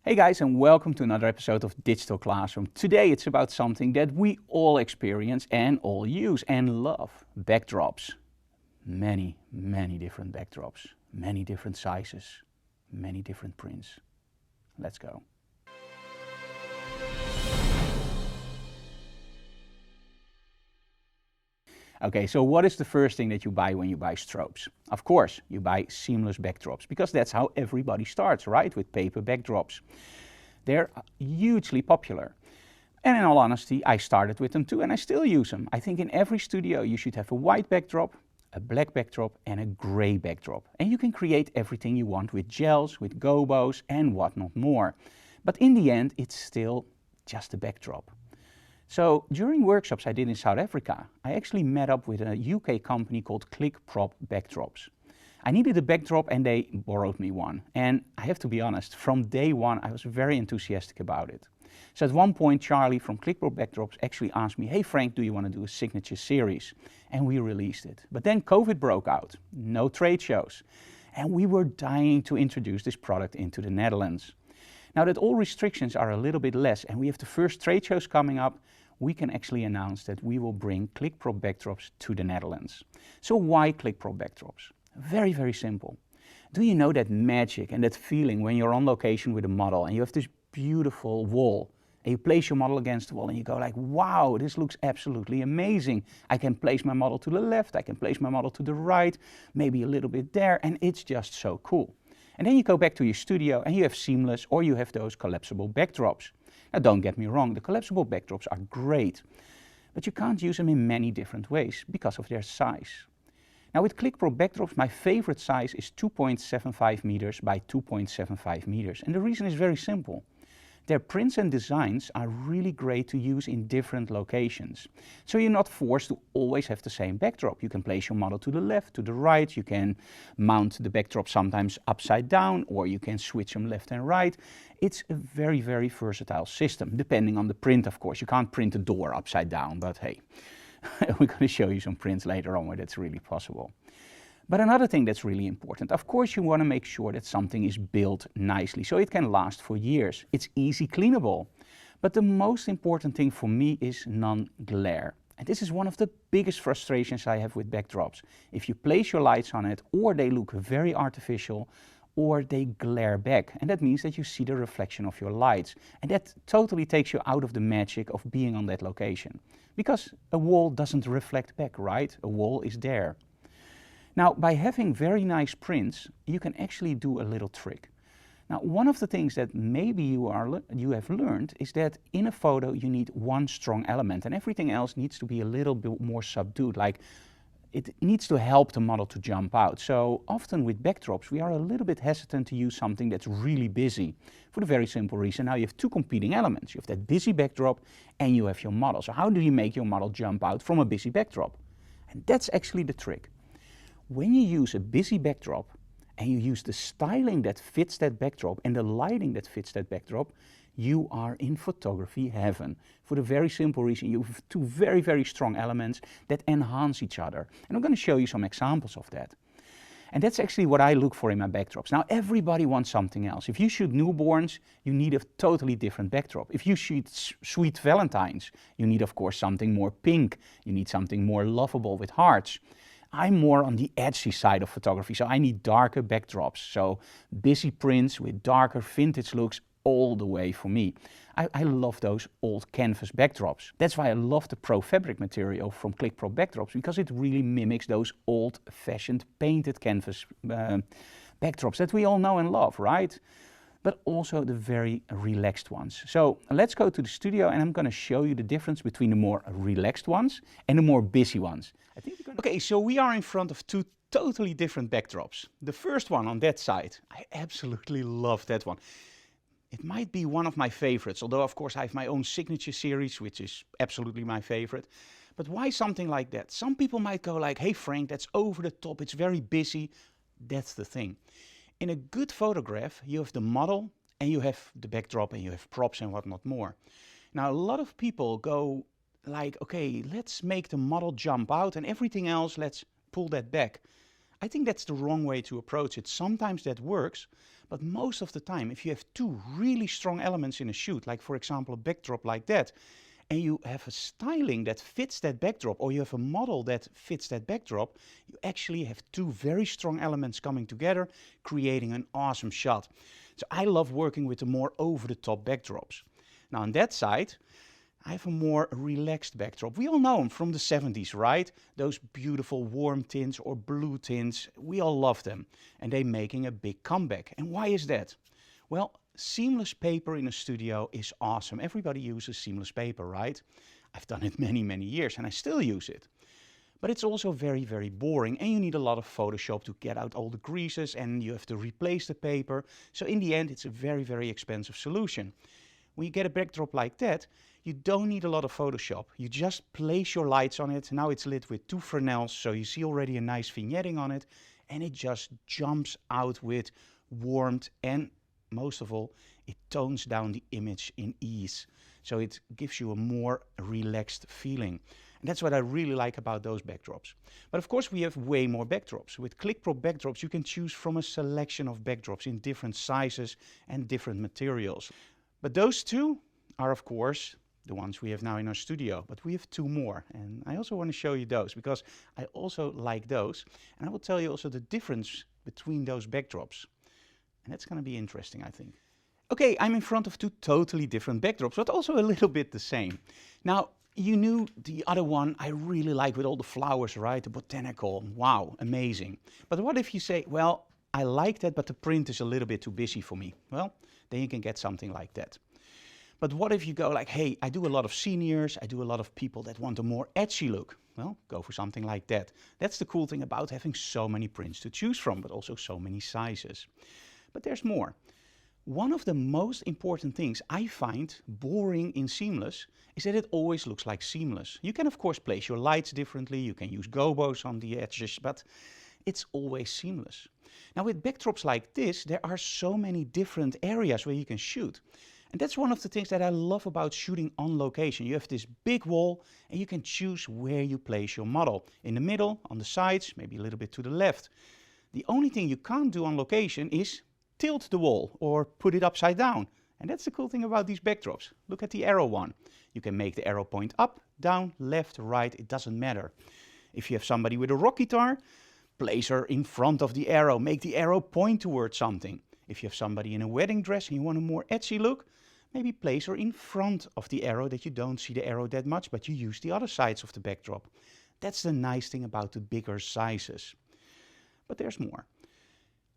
Hey guys, and welcome to another episode of Digital Classroom. Today it's about something that we all experience and all use and love. Backdrops. Many different backdrops. Many different sizes. Many different prints. Let's go. Okay, so what is the first thing that you buy when you buy strobes? Of course, you buy seamless backdrops because that's how everybody starts, right? With paper backdrops. They're hugely popular. And in all honesty, I started with them too and I still use them. I think in every studio you should have a white backdrop, a black backdrop and a gray backdrop. And you can create everything you want with gels, with gobos and whatnot more. But in the end, it's still just a backdrop. So during workshops I did in South Africa, I actually met up with a UK company called clickpropbackdrops. I needed a backdrop and they borrowed me one. And I have to be honest, from day one I was very enthusiastic about it. So at one point Charlie from clickpropbackdrops actually asked me, hey Frank, do you want to do a signature series? And we released it. But then COVID broke out, no trade shows. And we were dying to introduce this product into the Netherlands. Now that all restrictions are a little bit less and we have the first trade shows coming up, we can actually announce that we will bring clickpropbackdrops to the Netherlands. So why clickpropbackdrops? Very simple. Do you know that magic and that feeling when you're on location with a model and you have this beautiful wall and you place your model against the wall and you go like, wow, this looks absolutely amazing. I can place my model to the left, I can place my model to the right, maybe a little bit there, and it's just so cool. And then you go back to your studio and you have seamless or you have those collapsible backdrops. Now don't get me wrong, the collapsible backdrops are great, but you can't use them in many different ways because of their size. Now with clickpropbackdrops, my favorite size is 2.75 meters by 2.75 meters. And the reason is very simple. Their prints and designs are really great to use in different locations. So you're not forced to always have the same backdrop. You can place your model to the left, to the right, you can mount the backdrop sometimes upside down, or you can switch them left and right. It's a very versatile system, depending on the print of course. You can't print a door upside down, but hey, we're going to show you some prints later on where that's really possible. But another thing that's really important, of course you want to make sure that something is built nicely so it can last for years. It's easy cleanable. But the most important thing for me is non-glare. And this is one of the biggest frustrations I have with backdrops. If you place your lights on it, or they look very artificial, or they glare back. And that means that you see the reflection of your lights. And that totally takes you out of the magic of being on that location. Because a wall doesn't reflect back, right? A wall is there. Now, by having very nice prints, you can actually do a little trick. Now, one of the things that maybe you have learned is that in a photo you need one strong element and everything else needs to be a little bit more subdued, like it needs to help the model to jump out. So often with backdrops we are a little bit hesitant to use something that's really busy for the very simple reason now you have two competing elements. You have that busy backdrop and you have your model. So how do you make your model jump out from a busy backdrop? And that's actually the trick. When you use a busy backdrop and you use the styling that fits that backdrop and the lighting that fits that backdrop, you are in photography heaven. For the very simple reason you have two very strong elements that enhance each other. And I'm going to show you some examples of that. And that's actually what I look for in my backdrops. Now everybody wants something else. If you shoot newborns, you need a totally different backdrop. If you shoot sweet valentines, you need of course something more pink. You need something more lovable with hearts. I'm more on the edgy side of photography, so I need darker backdrops. So busy prints with darker vintage looks all the way for me. I love those old canvas backdrops. That's why I love the Pro Fabric material from clickpropbackdrops, because it really mimics those old-fashioned painted canvas backdrops that we all know and love, right? But also the very relaxed ones. So let's go to the studio and I'm going to show you the difference between the more relaxed ones and the more busy ones. Okay, so we are in front of two totally different backdrops. The first one on that side, I absolutely love that one. It might be one of my favorites, although of course I have my own signature series, which is absolutely my favorite. But why something like that? Some people might go like, hey Frank, that's over the top, it's very busy. That's the thing. In a good photograph, you have the model and you have the backdrop and you have props and whatnot more. Now, a lot of people go like, okay, let's make the model jump out and everything else, let's pull that back. I think that's the wrong way to approach it. Sometimes that works, But most of the time, if you have two really strong elements in a shoot, like for example a backdrop like that, and you have a styling that fits that backdrop, or you have a model that fits that backdrop, you actually have two very strong elements coming together, creating an awesome shot. So I love working with the more over-the-top backdrops. Now on that side, I have a more relaxed backdrop. We all know them from the 70s, right? Those beautiful warm tints or blue tints, we all love them. And they're making a big comeback. And why is that? Well, seamless paper in a studio is awesome. Everybody uses seamless paper, right? I've done it many, many years and I still use it. But it's also very, very boring and you need a lot of Photoshop to get out all the creases and you have to replace the paper. So in the end, it's a very, very expensive solution. When you get a backdrop like that, you don't need a lot of Photoshop. You just place your lights on it. Now it's lit with two Fresnels, so you see already a nice vignetting on it. And it just jumps out with warmth and most of all, it tones down the image in ease. So it gives you a more relaxed feeling. And that's what I really like about those backdrops. But of course we have way more backdrops. With ClickProp backdrops you can choose from a selection of backdrops in different sizes and different materials. But those two are of course the ones we have now in our studio, but we have two more. And I also want to show you those because I also like those. And I will tell you also the difference between those backdrops. And that's going to be interesting, I think. Okay, I'm in front of two totally different backdrops, but also a little bit the same. Now, you knew the other one I really like with all the flowers, right? The botanical, wow, amazing. But what if you say, well, I like that, but the print is a little bit too busy for me? Well, then you can get something like that. But what if you go like, hey, I do a lot of seniors, I do a lot of people that want a more edgy look. Well, go for something like that. That's the cool thing about having so many prints to choose from, but also so many sizes. But there's more. One of the most important things I find boring in seamless is that it always looks like seamless. You can of course place your lights differently, you can use gobos on the edges, but it's always seamless. Now with backdrops like this, there are so many different areas where you can shoot. And that's one of the things that I love about shooting on location. You have this big wall and you can choose where you place your model. In the middle, on the sides, maybe a little bit to the left. The only thing you can't do on location is tilt the wall or put it upside down. And that's the cool thing about these backdrops. Look at the arrow one. You can make the arrow point up, down, left, right, it doesn't matter. If you have somebody with a rock guitar, place her in front of the arrow, make the arrow point towards something. If you have somebody in a wedding dress and you want a more edgy look, maybe place her in front of the arrow that you don't see the arrow that much, but you use the other sides of the backdrop. That's the nice thing about the bigger sizes. But there's more.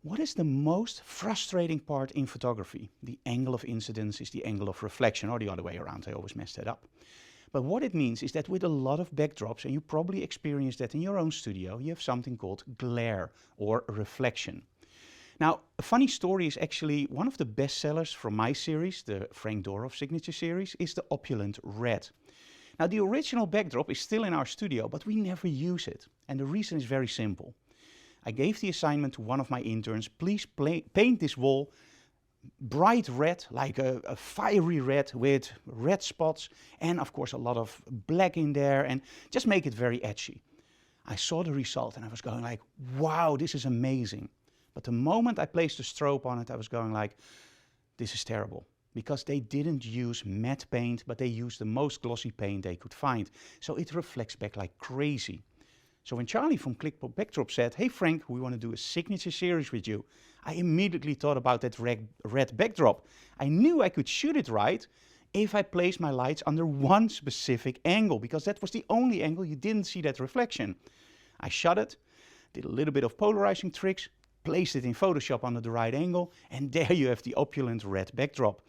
What is the most frustrating part in photography? The angle of incidence is the angle of reflection, or the other way around, I always mess that up. But what it means is that with a lot of backdrops, and you probably experience that in your own studio, you have something called glare or reflection. Now, a funny story is actually one of the best sellers from my series, the Frank Dorov signature series, is the Opulent Red. Now, the original backdrop is still in our studio, but we never use it. And the reason is very simple. I gave the assignment to one of my interns, please paint this wall bright red, like a fiery red with red spots and of course a lot of black in there and just make it very edgy. I saw the result and I was going like, wow, this is amazing. But the moment I placed the strobe on it, I was going like, this is terrible. Because they didn't use matte paint, but they used the most glossy paint they could find. So it reflects back like crazy. So when Charlie from ClickProp Backdrop said, hey Frank, we want to do a signature series with you, I immediately thought about that red backdrop. I knew I could shoot it right if I placed my lights under one specific angle, because that was the only angle you didn't see that reflection. I shot it, did a little bit of polarizing tricks, placed it in Photoshop under the right angle, and there you have the opulent red backdrop.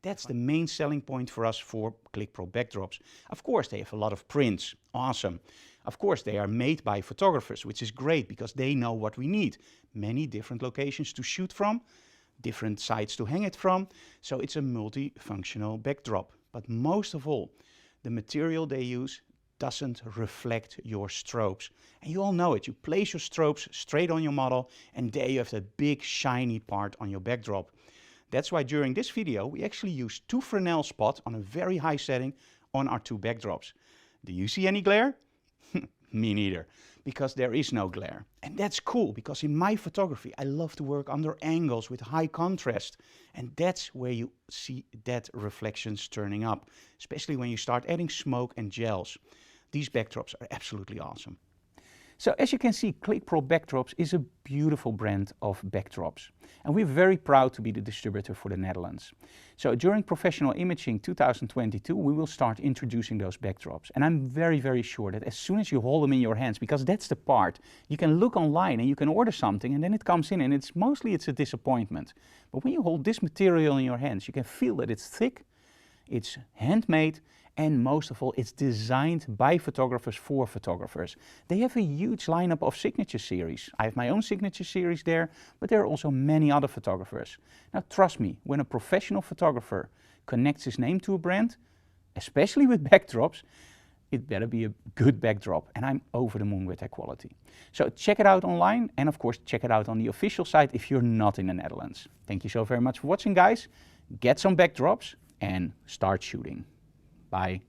That's the main selling point for us for ClickProp backdrops. Of course, they have a lot of prints. Awesome. Of course, they are made by photographers, which is great because they know what we need. Many different locations to shoot from, different sites to hang it from. So it's a multifunctional backdrop. But most of all, the material they use doesn't reflect your strobes. And you all know it. You place your strobes straight on your model, and there you have that big shiny part on your backdrop. That's why during this video, we actually use two Fresnel spots on a very high setting on our two backdrops. Do you see any glare? Me neither. because there is no glare. And that's cool, because in my photography, I love to work under angles with high contrast. And that's where you see that reflections turning up, especially when you start adding smoke and gels. These backdrops are absolutely awesome. So as you can see, ClickPro Backdrops is a beautiful brand of backdrops. And we're very proud to be the distributor for the Netherlands. So during Professional Imaging 2022, we will start introducing those backdrops. And I'm very, very sure that as soon as you hold them in your hands, because that's the part, you can look online and you can order something and then it comes in and it's a disappointment. But when you hold this material in your hands, you can feel that it's thick, it's handmade, and most of all, it's designed by photographers for photographers. They have a huge lineup of signature series. I have my own signature series there, but there are also many other photographers. Now trust me, when a professional photographer connects his name to a brand, especially with backdrops, it better be a good backdrop, and I'm over the moon with that quality. So check it out online, and of course check it out on the official site if you're not in the Netherlands. Thank you so very much for watching, guys. Get some backdrops and start shooting. Bye.